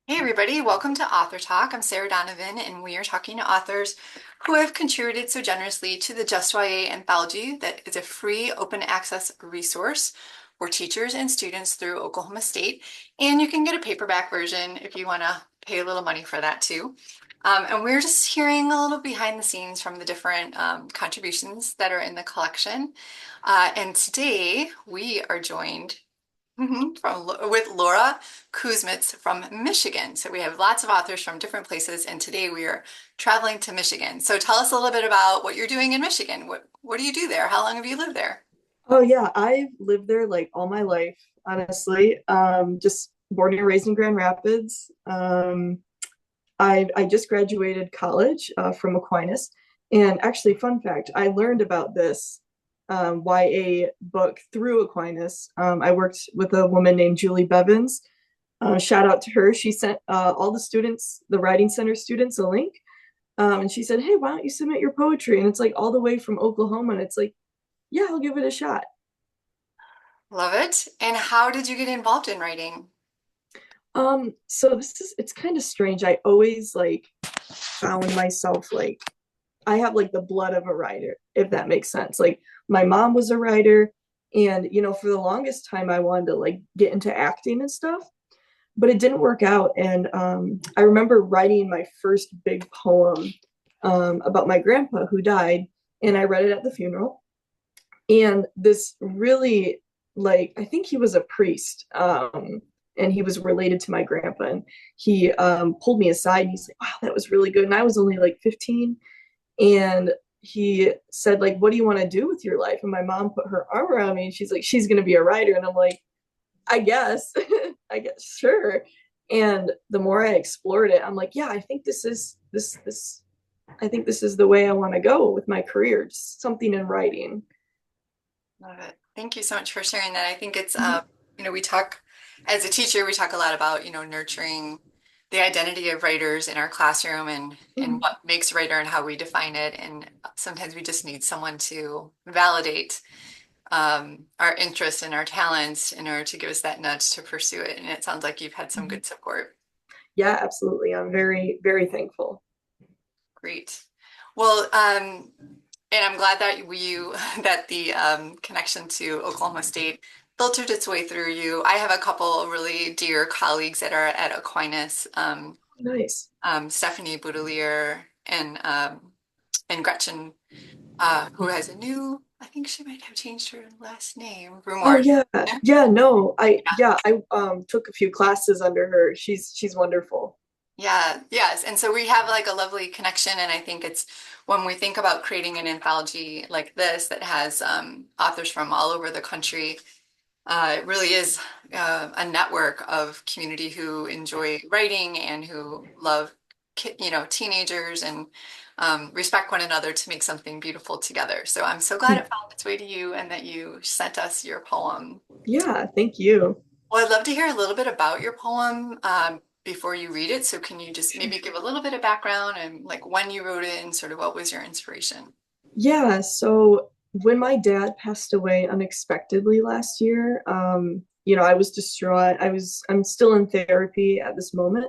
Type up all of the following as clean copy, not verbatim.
Hey everybody, welcome to Author Talk. I'm Sarah Donovan, and we are talking to authors who have contributed so generously to the Just YA anthology that is a free open access resource for teachers and students through Oklahoma State. And you can get a paperback version if you want to pay a little money for that too. And we're just hearing a little behind the scenes from the different contributions that are in the collection. And today we are joined with Laura Kuzmicz from Michigan. So we have lots of authors from different places, and today we are traveling to Michigan. So tell us a little bit about what you're doing in Michigan. What do you do there? How long have you lived there? Oh yeah, I've lived there like all my life, honestly. Just born and raised in Grand Rapids. I just graduated college from Aquinas, and actually, fun fact, I learned about this YA book through Aquinas. I worked with a woman named Julie Bevins. Shout out to her. She sent all the students, the Writing Center students, a link, and she said, "Hey, why don't you submit your poetry?" And it's like all the way from Oklahoma, and it's like, yeah, I'll give it a shot. Love it. And how did you get involved in writing? So it's kind of strange. I always like found myself like I have like the blood of a writer, if that makes sense. Like my mom was a writer, and for the longest time I wanted to like get into acting and stuff, but it didn't work out. And I remember writing my first big poem about my grandpa who died, and I read it at the funeral. And this really, like, I think he was a priest, and he was related to my grandpa. And he pulled me aside and he's like, wow, that was really good. And I was only like 15. And he said, like, what do you want to do with your life? And my mom put her arm around me and she's like, she's going to be a writer. And I'm like, I guess, I guess, sure. And the more I explored it, I'm like, yeah, I think I think this is the way I want to go with my career, just something in writing. Love it. Thank you so much for sharing that. I think we talk as a teacher, we talk a lot about, nurturing the identity of writers in our classroom and Mhm. what makes a writer and how we define it. And sometimes we just need someone to validate our interests and our talents in order to give us that nudge to pursue it. And it sounds like you've had some Mhm. good support. Yeah, absolutely. I'm very, very thankful. Great. Well, and I'm glad that that the connection to Oklahoma State filtered its way through you. I have a couple really dear colleagues that are at Aquinas, Nice. Stephanie Boudelier and Gretchen, who has a new, I think she might have changed her last name, Oh Rumor. yeah. Yeah, no. I took a few classes under her. She's wonderful. Yeah, yes. And so we have like a lovely connection. And I think it's when we think about creating an anthology like this that has authors from all over the country, it really is a network of community who enjoy writing and who love, teenagers and respect one another to make something beautiful together. So I'm so glad it found its way to you and that you sent us your poem. Yeah, thank you. Well, I'd love to hear a little bit about your poem before you read it. So can you just maybe give a little bit of background and like when you wrote it and sort of what was your inspiration? Yeah, so when my dad passed away unexpectedly last year, I was distraught. I'm still in therapy at this moment.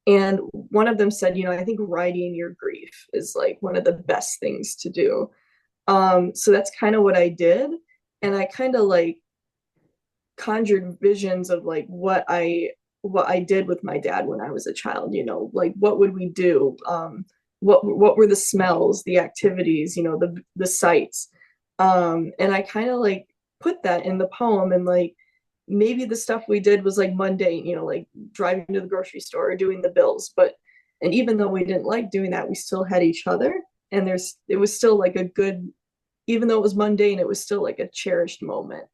And one of them said, I think writing your grief is like one of the best things to do. So that's kind of what I did. And I kind of like conjured visions of like what I did with my dad when I was a child, like what would we do? What were the smells, the activities, the sights. And I kind of like put that in the poem, and like maybe the stuff we did was like mundane, like driving to the grocery store or doing the bills, but and even though we didn't like doing that, we still had each other, and it was still like a good, even though it was mundane, it was still like a cherished moment,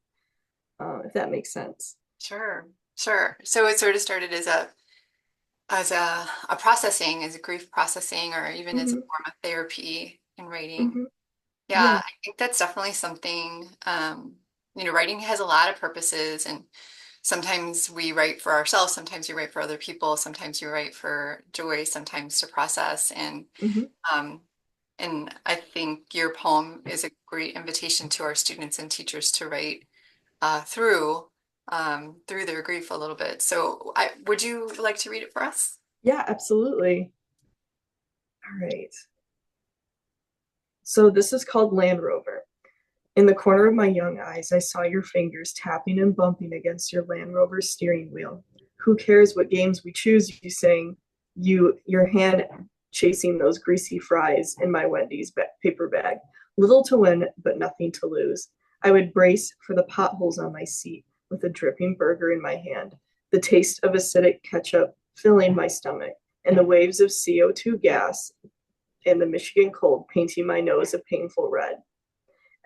if that makes sense. Sure, sure. So it sort of started as a processing, as a grief processing, or even as a Hmm. form of therapy in writing. Hmm. Yeah, Yeah. I think that's definitely something, writing has a lot of purposes, and sometimes we write for ourselves, sometimes you write for other people, sometimes you write for joy, sometimes to process. Hmm. Um, and I think your poem is a great invitation to our students and teachers to write through. through their grief a little bit. So would you like to read it for us? Yeah, absolutely. All right. So this is called Land Rover. In the corner of my young eyes, I saw your fingers tapping and bumping against your Land Rover steering wheel. Who cares what games we choose, you sang, your hand chasing those greasy fries in my Wendy's paper bag. Little to win, but nothing to lose. I would brace for the potholes on my seat with a dripping burger in my hand, the taste of acidic ketchup filling my stomach, and the waves of CO2 gas and the Michigan cold painting my nose a painful red.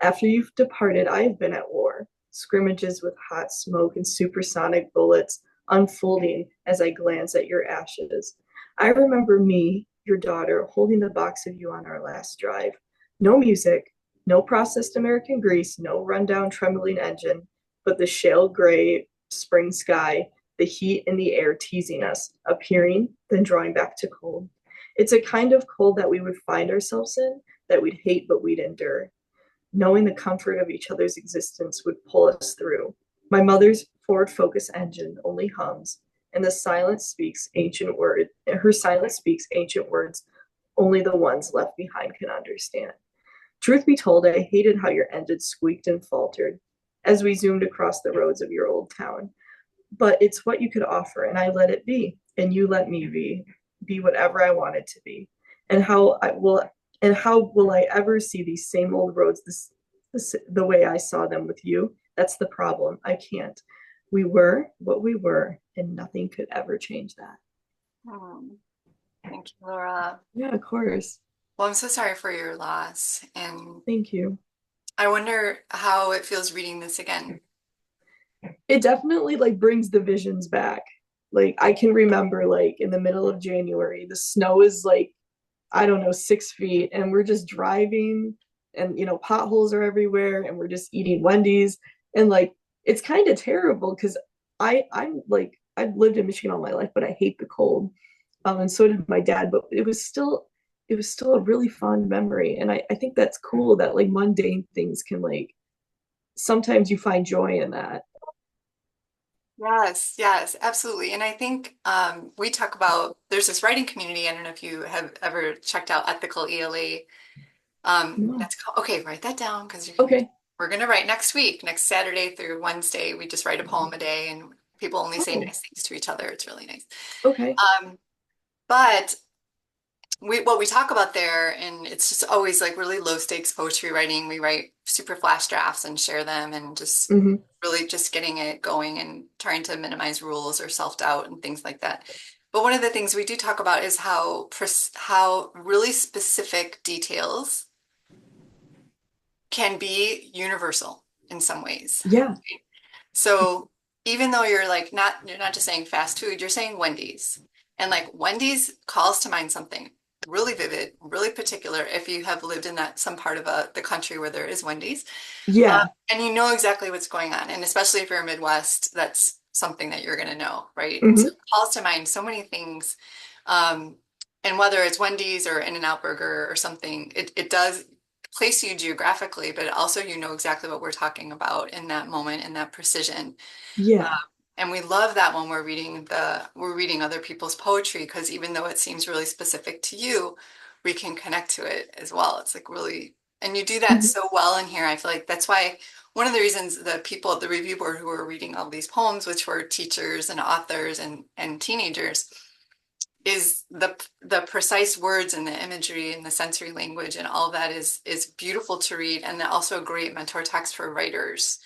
After you've departed, I have been at war, scrimmages with hot smoke and supersonic bullets unfolding as I glance at your ashes. I remember me, your daughter, holding the box of you on our last drive. No music, no processed American grease, no rundown trembling engine, but the shale gray spring sky, the heat in the air teasing us, appearing, then drawing back to cold. It's a kind of cold that we would find ourselves in, that we'd hate but we'd endure. Knowing the comfort of each other's existence would pull us through. My mother's forward focus engine only hums, and the silence speaks ancient word. Her silence speaks ancient words only the ones left behind can understand. Truth be told, I hated how your engine squeaked and faltered as we zoomed across the roads of your old town. But it's what you could offer, and I let it be, and you let me be whatever I wanted to be. And how will I ever see these same old roads the way I saw them with you? That's the problem. I can't. We were what we were, and nothing could ever change that. Hmm. Thank you, Laura. Yeah, of course. Well, I'm so sorry for your loss, and Thank you. I wonder how it feels reading this again. It definitely like brings the visions back. Like I can remember like in the middle of January, the snow is like, I don't know, 6 feet, and we're just driving and potholes are everywhere and we're just eating Wendy's. And like it's kind of terrible because I'm like I've lived in Michigan all my life, but I hate the cold. And so did my dad, but it was still a really fond memory. And I think that's cool that like mundane things can like sometimes you find joy in that. Yes, yes, absolutely. And I think we talk about there's this writing community. I don't know if you have ever checked out Ethical ELA. No. That's called, okay, write that down because Okay. we're going to write next week, next Saturday through Wednesday. We just write a poem a day and people only say Oh, nice things to each other. It's really nice. okay. Um, but what we talk about there, and it's just always like really low stakes poetry writing. We write super flash drafts and share them and just Hmm. really just getting it going and trying to minimize rules or self-doubt and things like that. But one of the things we do talk about is how really specific details can be universal in some ways. Yeah. So even though you're not just saying fast food, you're saying Wendy's. And like Wendy's calls to mind something really vivid, really particular if you have lived in that some part of the country where there is Wendy's. Uh, Yeah. and you know exactly what's going on. And especially if you're Midwest, that's something that you're going to know, right? And so Hmm. it calls to mind so many things. Um, and whether it's Wendy's or In-N-Out Burger or something, it does place you geographically, but also you know exactly what we're talking about in that moment, in that precision. Uh, Yeah. and we love that when we're reading other people's poetry because even though it seems really specific to you, we can connect to it as well. It's like really, and you do that Hmm. so well in here. I feel like that's why one of the reasons the people at the review board who were reading all these poems, which were teachers and authors and teenagers, is the precise words and the imagery and the sensory language and all of that is beautiful to read and also a great mentor text for writers.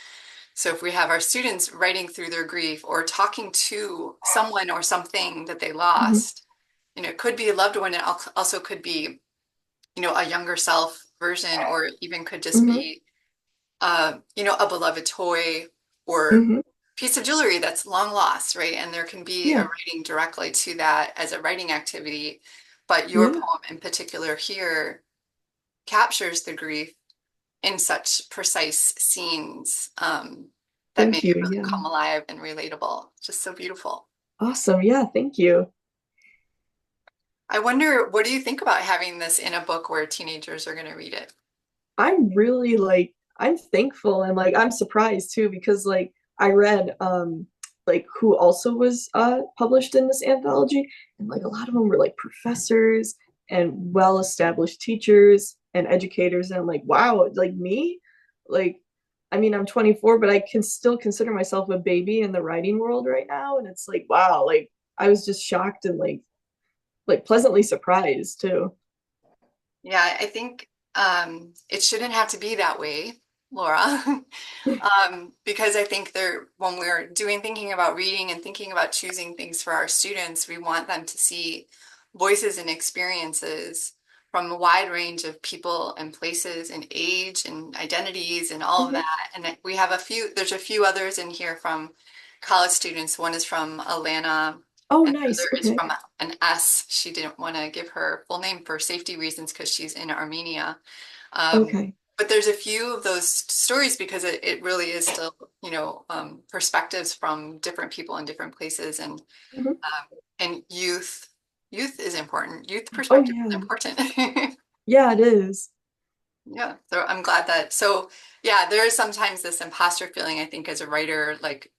So if we have our students writing through their grief or talking to someone or something that they Hmm. lost, it could be a loved one. It also could be, a younger self version, or even could just Hmm. be, a beloved toy or Hmm. piece of jewelry that's long lost, right? And there can be a Yeah. writing directly to that as a writing activity. But your Yeah. poem in particular here captures the grief in such precise scenes that Thank make it you. really Yeah. come alive and relatable. Just so beautiful. Awesome. Yeah. Thank you. I wonder, what do you think about having this in a book where teenagers are going to read it? I'm really like, I'm thankful and like, I'm surprised too because like, I read like who also was published in this anthology, and like a lot of them were like professors and well-established teachers and educators, and I'm like, wow, like me, like I mean, I'm 24, but I can still consider myself a baby in the writing world right now, and it's like, wow, like I was just shocked and like pleasantly surprised too. Yeah, I think it shouldn't have to be that way, Laura. Because I think when we're thinking about reading and thinking about choosing things for our students, we want them to see voices and experiences from a wide range of people and places and age and identities and all of Mhm. that. And we have there's a few others in here from college students. One is from Atlanta, Oh, and the nice. other is Okay. from an S. She didn't want to give her full name for safety reasons because she's in Armenia. Um, Okay. but there's a few of those stories because it really is still, perspectives from different people in different places, Mhm. and youth is important. Youth Oh perspective is yeah. important. Yeah, it is. Yeah, so I'm glad yeah, there is sometimes this imposter feeling, I think, as a writer, like,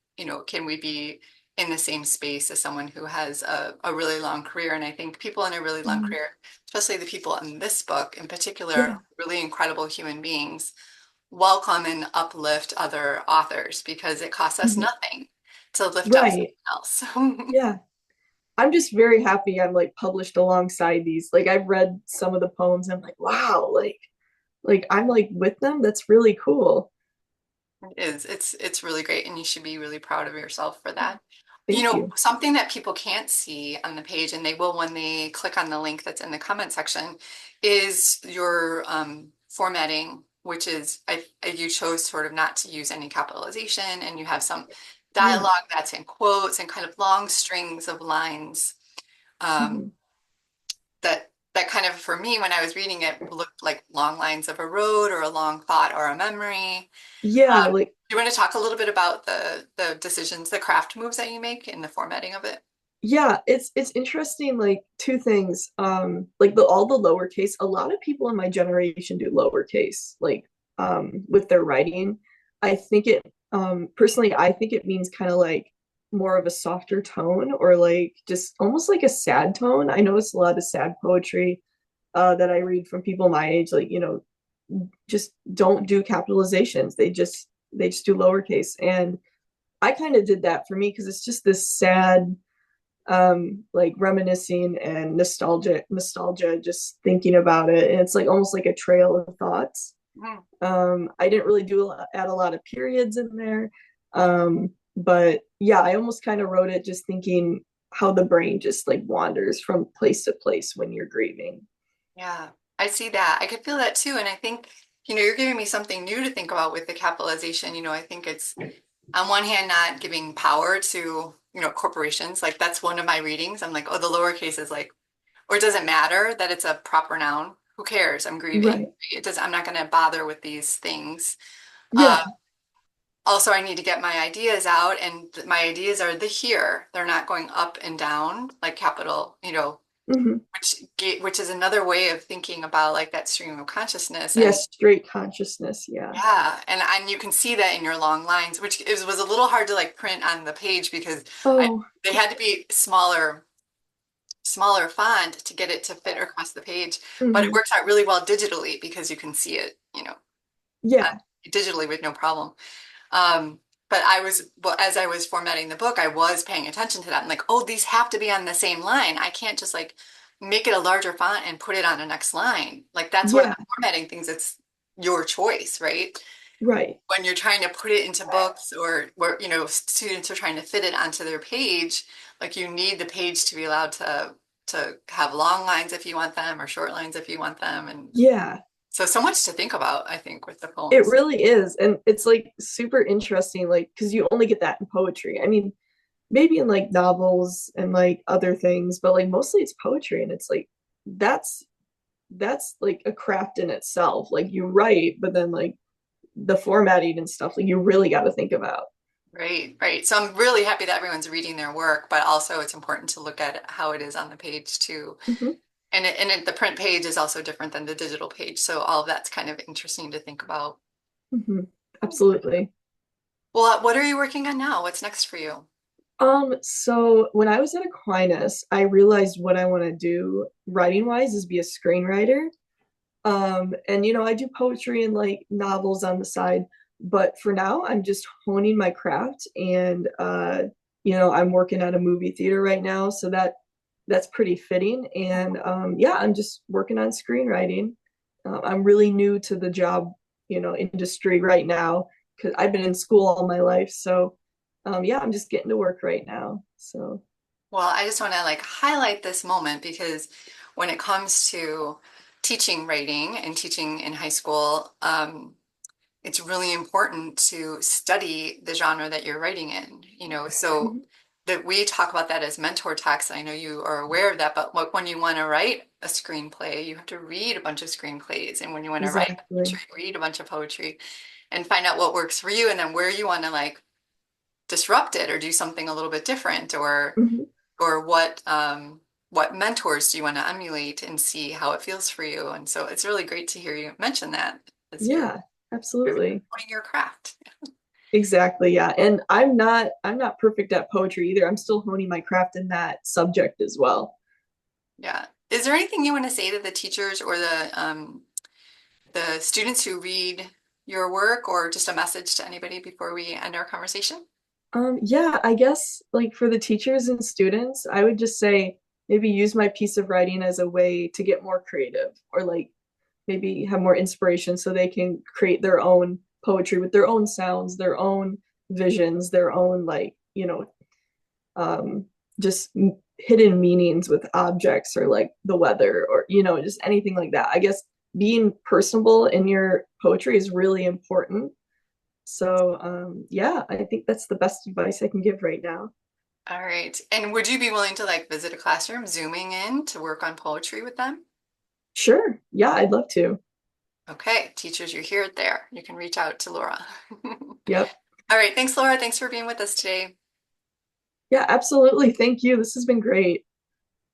can we be in the same space as someone who has a really long career? And I think people in a really long Mhm. career, especially the people in this book in particular, Yeah. really incredible human beings, welcome and uplift other authors because it costs us Mhm. nothing to lift up Right. someone else. Yeah. I'm just very happy I'm like published alongside these. Like I've read some of the poems. I'm like, wow, like I'm like with them. That's really cool. It is. It's really great, and you should be really proud of yourself for that. Thank you. Something that people can't see on the page, and they will when they click on the link that's in the comment section, is your formatting, which is you chose sort of not to use any capitalization, and you have some Yeah. dialogue that's in quotes and kind of long strings of lines um, Mhm. that kind of, for me, when I was reading it, looked like long lines of a road or a long thought or a memory. Yeah, like Do you want to talk a little bit about the decisions, the craft moves that you make in the formatting of it? yeah, it's interesting, like two things. Like the all the lowercase, a lot of people in my generation do lowercase, like with their writing. I think it personally, I think it means kind of like more of a softer tone or like just almost like a sad tone. I notice a lot of sad poetry that I read from people my age, like, just don't do capitalizations. They just do lowercase. And I kind of did that for me because it's just this sad like reminiscing and nostalgia just thinking about it, and it's like almost like a trail of thoughts. Mm, I didn't really add a lot of periods in there, but yeah, I almost kind of wrote it just thinking how the brain just like wanders from place to place when you're grieving. yeah, I see that. I could feel that too. And I think, you're giving me something new to think about with the capitalization. I think it's on one hand not giving power to, corporations. Like that's one of my readings. I'm like, oh, the lowercase is like, or it doesn't matter that it's a proper noun. Who cares? I'm grieving. Right. I'm not going to bother with these things. Uh, Yeah. Also, I need to get my ideas out, and my ideas are the here. They're not going up and down like capital, Hmm. which is another way of thinking about like that stream of consciousness. And Yes, straight consciousness. Yeah. yeah, and you can see that in your long lines, which was a little hard to like print on the page because I Oh. they had to be smaller font to get it to fit across the page, but it Hmm. works out really well digitally because you can see it, uh, Yeah. digitally with no problem. But well, as I was formatting the book, I was paying attention to that. I'm like, oh, these have to be on the same line. I can't just like make it a larger font and put it on the next line. Like that's what Yeah. formatting things. It's your choice, right? Right. When you're trying to put it into books or where, students are trying to fit it onto their page, like you need the page to be allowed to have long lines if you want them or short lines if you want them. And Yeah. so much to think about, I think, with the It poems. really is. And it's like super interesting, like, because you only get that in poetry. I mean, maybe in like novels and like other things, but like mostly it's poetry. And it's like, that's, that's like a craft in itself. Like you write, but then like the formatting and stuff, like you really got to think about. Right, right. So I'm really happy that everyone's reading their work, but also it's important to look at how it is on the page too. Hmm. The print page is also different than the digital page, so all of that's kind of interesting to think about. Hmm. Absolutely. Well, what are you working on now? What's next for you? So when I was at Aquinas, I realized what I want to do writing wise is be a screenwriter. And I do poetry and like novels on the side, but for now I'm just honing my craft and I'm working at a movie theater right now, so that's pretty fitting. And yeah, I'm just working on screenwriting. I'm really new to the job, industry right now because I've been in school all my life. So yeah, I'm just getting to work right now. So Well, I just want to like highlight this moment because when it comes to teaching writing and teaching in high school, it's really important to study the genre that you're writing in, so mhm, that we talk about that as mentor text. I know you are aware of that, but like when you want to write a screenplay, you have to read a bunch of screenplays. And when you want to write exactly. poetry, read a bunch of poetry and find out what works for you and then where you want to like disrupt it or do something a little bit different Mhm. or what mentors do you want to emulate and see how it feels for you. And so it's really great to hear you mention that as Yeah, you're absolutely. honing your craft. Exactly, yeah. And I'm not perfect at poetry either. I'm still honing my craft in that subject as well. Yeah. Is there anything you want to say to the teachers or the students who read your work, or just a message to anybody before we end our conversation? Yeah, I guess like for the teachers and students, I would just say maybe use my piece of writing as a way to get more creative or like maybe have more inspiration so they can create their own poetry with their own sounds, their own visions, their own like, um, just hidden meanings with objects or like the weather or just anything like that. I guess being personable in your poetry is really important. So yeah, I think that's the best advice I can give right now. All right. And would you be willing to like visit a classroom, zooming in to work on poetry with them? Sure, yeah, I'd love to. Okay, teachers, you hear it there. You can reach out to Laura. Yep. All right. Thanks, Laura. Thanks for being with us today. Yeah, absolutely. Thank you. This has been great.